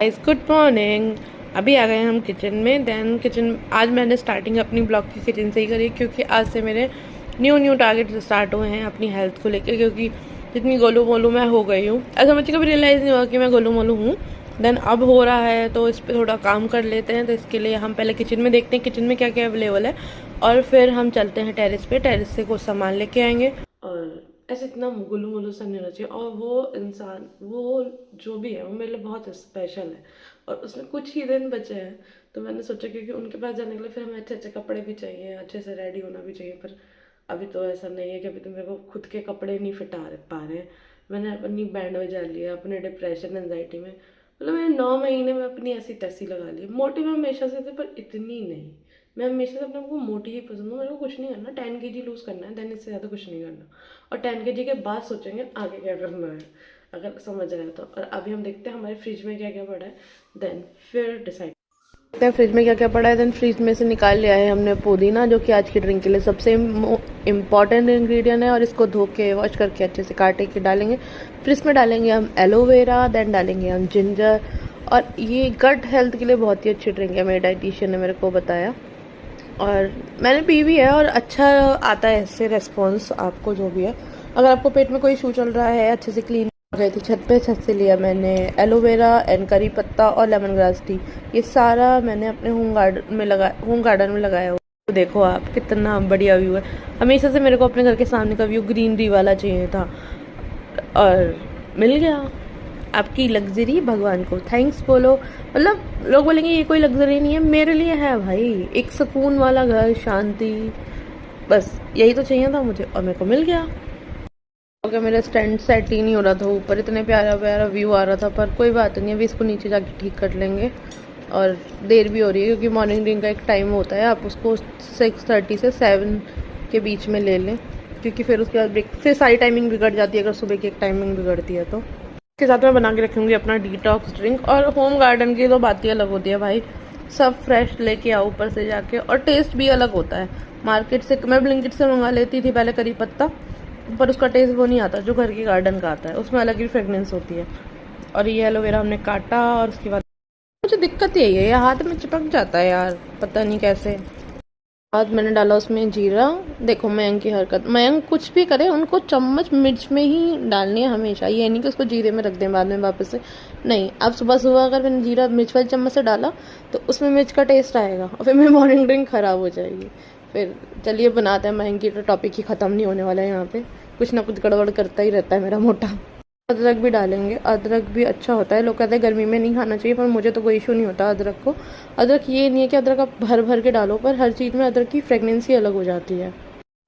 Guys good morning. अभी आ गए हम किचन में। आज मैंने स्टार्टिंग अपनी ब्लॉग की किचन से ही करी, क्योंकि आज से मेरे न्यू टारगेट स्टार्ट हुए हैं अपनी हेल्थ को लेकर। क्योंकि जितनी गोलू मोलू मैं हो गई हूँ, ऐसा मुझे कभी रियलाइज़ नहीं हुआ कि मैं गोलू मोलू हूँ। देन अब हो रहा है, तो इस पर थोड़ा काम कर लेते हैं। तो इसके लिए हम पहले किचन में देखते हैं किचन में क्या क्या अवेलेबल है, और फिर हम चलते हैं टेरेस पे। टेरेस से कुछ सामान लेके आएंगे। और ऐसे इतना गुलू मुलू सा नहीं होना चाहिए। और वो इंसान, वो जो भी है, वो मेरे लिए बहुत स्पेशल है। और उसमें कुछ ही दिन बचे हैं, तो मैंने सोचा क्योंकि उनके पास जाने के लिए फिर हमें अच्छे अच्छे कपड़े भी चाहिए, अच्छे से रेडी होना भी चाहिए। पर अभी तो ऐसा नहीं है कि अभी तो मेरे को खुद के कपड़े नहीं फिटा पा रहे हैं। मैंने अपनी बैंड बजा लिया अपने डिप्रेशन एंजाइटी में। मतलब मैंने 9 महीने में अपनी ऐसी तैसी लगा ली। मोटी मैं हमेशा से थी, पर इतनी नहीं। मैं हमेशा से अपने को मोटी ही पसंद हूँ। मेरे को कुछ नहीं करना, 10 kg लूज़ करना है, देन इससे ज़्यादा कुछ नहीं करना। और 10 kg के बाद सोचेंगे आगे क्या करना है, अगर समझ आया तो। और अभी हम देखते हैं हमारे फ्रिज में क्या क्या पड़ा है, देन फिर डिसाइड देखते हैं फ्रिज में क्या क्या पड़ा है। देन फ्रिज में से निकाल लिया है हमने पुदीना, जो कि आज की ड्रिंक के लिए सबसे इम्पॉर्टेंट इंग्रेडिएंट है। और इसको धो के वॉश करके अच्छे से काटे के डालेंगे फ्रिज में। डालेंगे हम एलोवेरा, देन डालेंगे हम जिंजर। और ये गट हेल्थ के लिए बहुत ही अच्छी ड्रिंक है, मेरे डाइटिशियन ने मेरे को बताया, और मैंने पी भी है। और अच्छा आता है इससे रेस्पॉन्स आपको, जो भी है। अगर आपको पेट में कोई इशू चल रहा है, अच्छे से क्लीन गई थी छत पे। छत से लिया मैंने एलोवेरा एंड करी पत्ता और लेमन ग्रास टी। ये सारा मैंने अपने होम गार्डन में लगाया हुआ। तो देखो आप, कितना बढ़िया व्यू है। हमेशा से मेरे को अपने घर के सामने का व्यू ग्रीनरी वाला चाहिए था, और मिल गया। आपकी लग्जरी भगवान को थैंक्स बोलो। मतलब लोग बोलेंगे ये कोई लग्जरी नहीं है, मेरे लिए है भाई। एक सुकून वाला घर, शांति, बस यही तो चाहिए था मुझे, और मेरे को मिल गया। ओके, मेरा स्टैंड सेट ही नहीं हो रहा था ऊपर, इतने प्यारा प्यारा व्यू आ रहा था। पर कोई बात नहीं, अभी इसको नीचे जाके ठीक कर लेंगे। और देर भी हो रही है, क्योंकि मॉर्निंग ड्रिंक का एक टाइम होता है, आप उसको 6:30 से 7 के बीच में ले लें। क्योंकि फिर उसके बाद ब्रेक, फिर सारी टाइमिंग बिगड़ जाती है अगर सुबह की एक टाइमिंग बिगड़ती है तो। इसके साथ मैं बना के रखूँगी अपना डिटॉक्स ड्रिंक। और होम गार्डन की तो बात ही अलग होती है भाई। सब फ्रेश लेके आओ ऊपर से जाके, और टेस्ट भी अलग होता है। मार्केट से मैं ब्लिंकिट से मंगा लेती थी पहले करी पत्ता, पर उसका टेस्ट वो नहीं आता जो घर के गार्डन का आता है, उसमें अलग ही फ्रेगनेंस होती है। और ये एलोवेरा हमने काटा, और उसके बाद मुझे दिक्कत यही है, ये हाथ में चिपक जाता है यार, पता नहीं कैसे। बाद मैंने डाला उसमें जीरा। देखो मयंक की हरकत, मयंक कुछ भी करे उनको चम्मच मिर्च में ही डालनी है हमेशा। ये नहीं कि उसको जीरे में रख दें बाद में वापस से, नहीं। अब सुबह सुबह अगर मैंने जीरा मिर्च वाली चम्मच से डाला तो उसमें मिर्च का टेस्ट आएगा, और फिर मेरी मॉर्निंग ड्रिंक ख़राब हो जाएगी। फिर चलिए बनाते हैं। मयंक की तो टॉपिक ही ख़त्म नहीं होने वाला है, यहाँ पे कुछ ना कुछ गड़बड़ करता ही रहता है मेरा मोटा। अदरक भी डालेंगे, अदरक भी अच्छा होता है। लोग कहते हैं गर्मी में नहीं खाना चाहिए, पर मुझे तो कोई इशू नहीं होता अदरक को। अदरक ये नहीं है कि अदरक आप भर भर के डालो, पर हर चीज़ में अदरक की फ्रेगनेंसी अलग हो जाती है।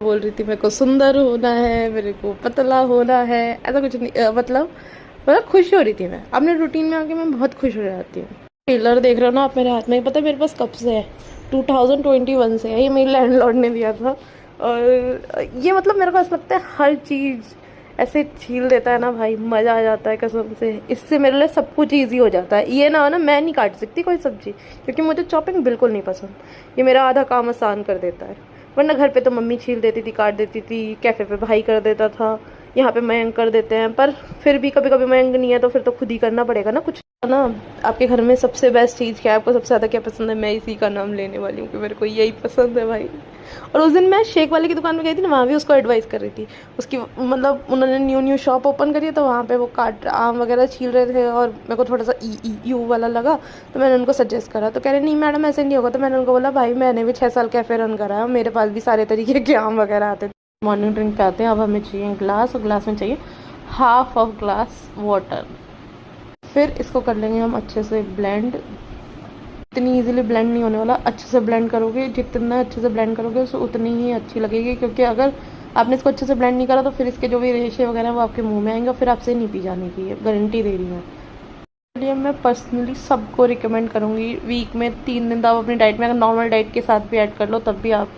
बोल रही थी मेरे को सुंदर होना है, मेरे को पतला होना है, ऐसा कुछ नहीं। मतलब खुश हो रही थी मैं अपने रूटीन में आके, मैं बहुत खुश हो जाती हूँ। टेलर देख रहे हो ना आप मेरे हाथ में, पता है मेरे पास कब से है? 2021 से है, ये मेरी लैंडलॉर्ड ने दिया था। और ये मतलब मेरे को ऐसा लगता है हर चीज़ ऐसे छील देता है ना भाई, मज़ा आ जाता है कसम से। इससे मेरे लिए सब कुछ ईजी हो जाता है। ये ना हो ना, मैं नहीं काट सकती कोई सब्जी, क्योंकि मुझे चॉपिंग बिल्कुल नहीं पसंद। ये मेरा आधा काम आसान कर देता है। वरना घर पे तो मम्मी छील देती थी, काट देती थी, कैफ़े पे भाई कर देता था, यहाँ पे मयंक कर देते हैं। पर फिर भी कभी कभी मयंक नहीं है, तो फिर तो खुद ही करना पड़ेगा ना कुछ ना। आपके घर में सबसे बेस्ट चीज़ क्या है? आपको सबसे ज़्यादा क्या पसंद है? मैं इसी का नाम लेने वाली हूँ कि मेरे को यही पसंद है भाई। और उस दिन मैं शेक वाले की दुकान में गई थी ना, वहाँ भी उसको एडवाइस कर रही थी। उसकी मतलब उन्होंने न्यू शॉप ओपन करी है, तो वहाँ पे वो काट आम वगैरह छील रहे थे, और मेरे को थोड़ा सा यू वाला लगा, तो मैंने उनको सजेस्ट करा। तो कह रहे नहीं मैडम ऐसे नहीं होगा। तो मैंने उनको बोला भाई मैंने भी 6 साल कैफ़े रन करा है, मेरे पास भी सारे तरीके के आम वगैरह आते थे। मॉर्निंग ड्रिंक पे आते हैं। अब हमें चाहिए ग्लास, और ग्लास में चाहिए हाफ ऑफ ग्लास वाटर। फिर इसको कर लेंगे हम अच्छे से ब्लेंड। इतनी इजीली ब्लेंड नहीं होने वाला, अच्छे से ब्लेंड करोगे, जितना अच्छे से ब्लेंड करोगे उसको उतनी ही अच्छी लगेगी। क्योंकि अगर आपने इसको अच्छे से ब्लेंड नहीं करा तो फिर इसके जो भी रेशे वगैरह वो आपके मुंह में आएंगे, फिर आपसे नहीं पी जाने की, ये गारंटी दे रही हूँ। इसलिए मैं पर्सनली सबको रिकमेंड करूँगी, वीक में 3 दिन तो आप अपनी डाइट में अगर नॉर्मल डाइट के साथ भी ऐड कर लो, तब भी आप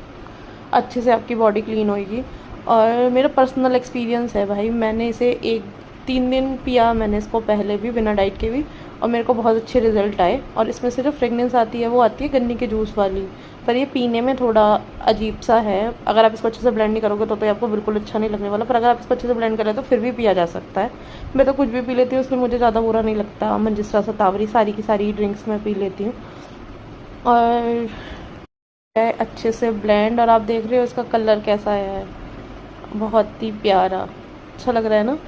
अच्छे से आपकी बॉडी क्लीन होएगी। और मेरा पर्सनल एक्सपीरियंस है भाई, मैंने इसे 3 दिन पिया मैंने इसको पहले भी बिना डाइट के भी, और मेरे को बहुत अच्छे रिजल्ट आए। और इसमें से जो फ्रेगनेंस आती है वो आती है गन्ने के जूस वाली, पर ये पीने में थोड़ा अजीब सा है। अगर आप इसको अच्छे से ब्लेंड नहीं करोगे तो आपको बिल्कुल अच्छा नहीं लगने वाला, पर अगर आप इसको अच्छे से ब्लेंड करें तो फिर भी पिया जा सकता है। मैं तो कुछ भी पी लेती हूँ, इसलिए मुझे ज़्यादा बुरा नहीं लगता। मंजिस्ट्रा, शतावरी, सारी की सारी ड्रिंक्स मैं पी लेती हूँ। और अच्छे से ब्लेंड, और आप देख रहे हो इसका कलर कैसा है, बहुत ही प्यारा, अच्छा लग रहा है ना।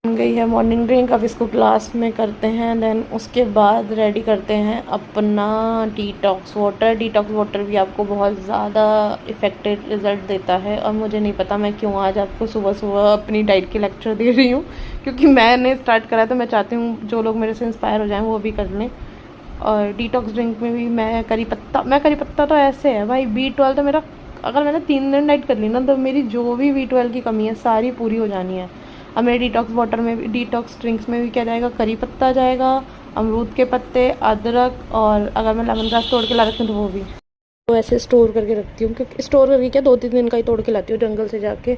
बन गई है मॉर्निंग ड्रिंक। अब इसको ग्लास में करते हैं, देन उसके बाद रेडी करते हैं अपना डिटॉक्स वाटर। डिटॉक्स वाटर भी आपको बहुत ज़्यादा इफ़ेक्टिव रिज़ल्ट देता है, और मुझे नहीं पता मैं क्यों आज आपको सुबह सुबह अपनी डाइट के लेक्चर दे रही हूँ, क्योंकि मैंने स्टार्ट करा तो मैं चाहती हूँ जो लोग मेरे से इंस्पायर हो जाएँ वो भी कर लें। और डिटॉक्स ड्रिंक में भी मैं करी पत्ता तो ऐसे है भाई, B12 तो मेरा, अगर मैंने 3 दिन डाइट कर ली ना तो मेरी जो भी B12 की कमी है सारी पूरी हो जानी है। अब मेरे डिटॉक्स वाटर में भी, डिटॉक्स ड्रिंक्स में भी क्या जाएगा, करी पत्ता जाएगा, अमरूद के पत्ते, अदरक, और अगर मैं लेमन ग्रास तोड़ के ला रखती हूँ तो वो भी। तो ऐसे स्टोर करके रखती हूँ, क्योंकि स्टोर करके क्या 2-3 दिन का ही तोड़ के लाती हूँ जंगल से जाके।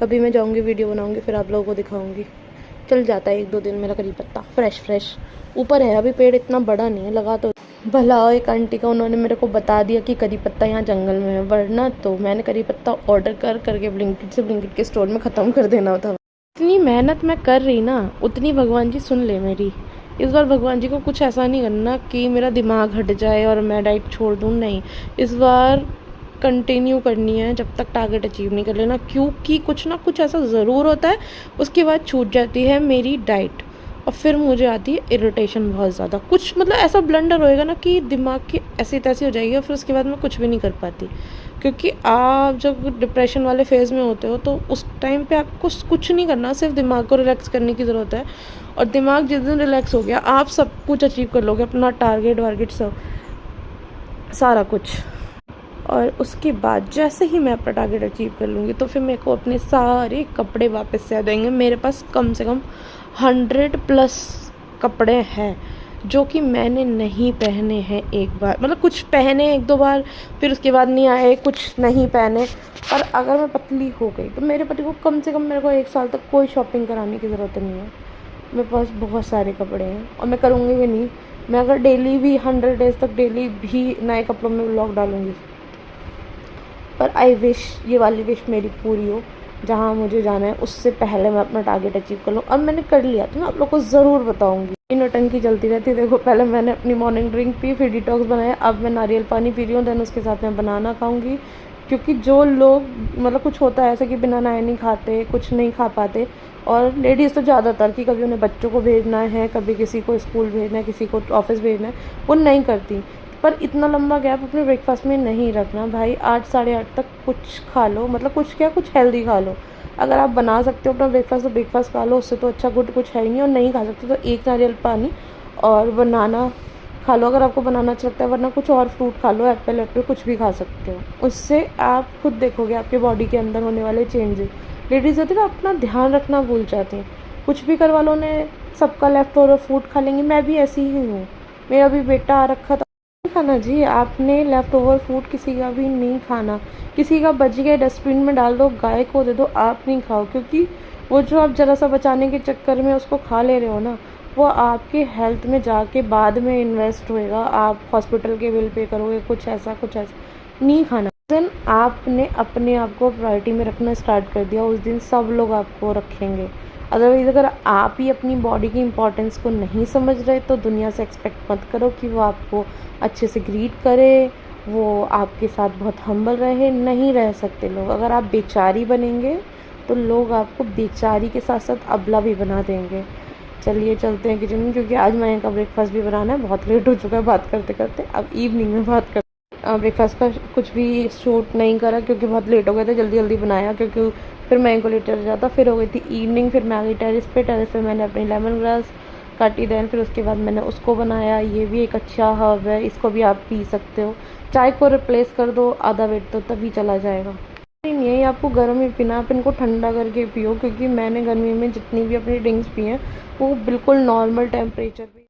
कभी मैं जाऊँगी वीडियो बनाऊँगी फिर आप लोगों को दिखाऊँगी। चल जाता है 1-2 दिन मेरा करी पत्ता फ्रेश ऊपर है। अभी पेड़ इतना बड़ा नहीं है, लगा तो भला एक आंटी का, उन्होंने मेरे को बता दिया कि करी पत्ता यहाँ जंगल में है, वरना तो मैंने करी पत्ता ऑर्डर करके ब्लिंकिट के स्टोर में ख़त्म कर देना था। इतनी मेहनत मैं कर रही ना, उतनी भगवान जी सुन ले मेरी। इस बार भगवान जी को कुछ ऐसा नहीं करना कि मेरा दिमाग हट जाए और मैं डाइट छोड़ दूँ, नहीं, इस बार कंटिन्यू करनी है जब तक टारगेट अचीव नहीं कर लेना, क्योंकि कुछ ना कुछ ऐसा ज़रूर होता है उसके बाद छूट जाती है मेरी डाइट, और फिर मुझे आती है इरिटेशन बहुत ज़्यादा। कुछ मतलब ऐसा ब्लंडर होएगा ना कि दिमाग की ऐसी तैसी हो जाएगी, और फिर उसके बाद मैं कुछ भी नहीं कर पाती। क्योंकि आप जब डिप्रेशन वाले फेज़ में होते हो तो उस टाइम पे आपको कुछ नहीं करना, सिर्फ दिमाग को रिलैक्स करने की ज़रूरत है। और दिमाग जिस दिन रिलैक्स हो गया आप सब कुछ अचीव कर लोगे, अपना टारगेट वारगेट सब सारा कुछ। और उसके बाद जैसे ही मैं अपना टारगेट अचीव कर लूँगी तो फिर मेरे को अपने सारे कपड़े वापस से आ जाएंगे। मेरे पास कम से कम 100+ कपड़े हैं जो कि मैंने नहीं पहने हैं एक बार, मतलब कुछ पहने 1-2 बार, फिर उसके बाद नहीं आए, कुछ नहीं पहने। पर अगर मैं पतली हो गई तो मेरे पति को कम से कम मेरे को 1 साल तक कोई शॉपिंग कराने की ज़रूरत नहीं है। मेरे पास बहुत सारे कपड़े हैं और मैं करूँगी भी नहीं। मैं अगर डेली भी 100 डेज़ तक डेली भी नए कपड़ों में व्लॉग डालूँगी, पर आई विश ये वाली विश मेरी पूरी हो, जहाँ मुझे जाना है उससे पहले मैं अपना टारगेट अचीव कर लूँ। अब मैंने कर लिया तो मैं आप लोग को ज़रूर बताऊँगी। नौटंकी चलती रहती है। देखो, पहले मैंने अपनी मॉर्निंग ड्रिंक पी, फिर डिटॉक्स बनाया, अब मैं नारियल पानी पी रही हूँ, देन उसके साथ मैं बनाना खाऊँगी। क्योंकि जो लोग मतलब कुछ होता है ऐसे कि बिना नहाए नहीं खाते, कुछ नहीं खा पाते, और लेडीज़ तो ज़्यादातर कि कभी उन्हें बच्चों को भेजना है, कभी किसी को स्कूल भेजना है, किसी को ऑफिस भेजना है, वो नहीं करती। पर इतना लंबा गैप अपने ब्रेकफास्ट में नहीं रखना भाई। 8 साढ़े 8 तक कुछ खा लो, मतलब कुछ क्या, कुछ हेल्दी खा लो। अगर आप बना सकते हो अपना ब्रेकफास्ट तो ब्रेकफास्ट खा लो, उससे तो अच्छा गुड कुछ है ही नहीं। और नहीं खा सकते तो 1 नारियल पानी और बनाना खा लो अगर आपको बनाना अच्छा लगता है, वरना कुछ और फ्रूट खा लो, एप्पल कुछ भी खा सकते हो। उससे आप खुद देखोगे आपके बॉडी के अंदर होने वाले चेंजेस। लेडीज़ होती है ना, अपना ध्यान रखना भूल जाती हैं, कुछ भी करवा लो, उन्हें सबका लेफ्ट ओवर फूड खा लेंगी। मैं भी ऐसी ही हूँ। मेरा भी बेटा आ रखा था, नहीं खाना जी, आपने लेफ्ट ओवर फूड किसी का भी नहीं खाना। किसी का बच गया डस्टबिन में डाल दो, गाय को दे दो, आप नहीं खाओ। क्योंकि वो जो आप ज़रा सा बचाने के चक्कर में उसको खा ले रहे हो ना, वो आपके हेल्थ में जाके बाद में इन्वेस्ट होएगा। आप हॉस्पिटल के बिल पे करोगे, कुछ ऐसा नहीं खाना। उस दिन आपने अपने आप को प्रायोरिटी में रखना स्टार्ट कर दिया, उस दिन सब लोग आपको रखेंगे। अदरवाइज़ अगर आप ही अपनी बॉडी की इम्पोर्टेंस को नहीं समझ रहे तो दुनिया से एक्सपेक्ट मत करो कि वो आपको अच्छे से ग्रीट करे, वो आपके साथ बहुत हम्बल रहे। नहीं रह सकते लोग। अगर आप बेचारी बनेंगे तो लोग आपको बेचारी के साथ साथ अबला भी बना देंगे। चलिए चलते हैं किचन में, क्योंकि आज मैं का ब्रेकफास्ट भी बनाना है। बहुत लेट हो चुका है बात करते करते, अब इवनिंग में बात करते। ब्रेकफास्ट का कुछ भी शूट नहीं करा क्योंकि बहुत लेट हो गए थे, जल्दी जल्दी बनाया क्योंकि फिर मैं को लेटर जाता। फिर हो गई थी इवनिंग, फिर मैं आ गई टेरिस पे मैंने अपनी लेमन ग्रास काटी, देन फिर उसके बाद मैंने उसको बनाया। ये भी एक अच्छा हर्ब है, इसको भी आप पी सकते हो। चाय को रिप्लेस कर दो आधा वेट तो तभी चला जाएगा। नहीं है, आपको गर्म ही पीना, आप इनको ठंडा करके पियो। क्योंकि मैंने गर्मी में जितनी भी अपनी ड्रिंक्स पी हैं वो बिल्कुल नॉर्मल टेम्परेचर पे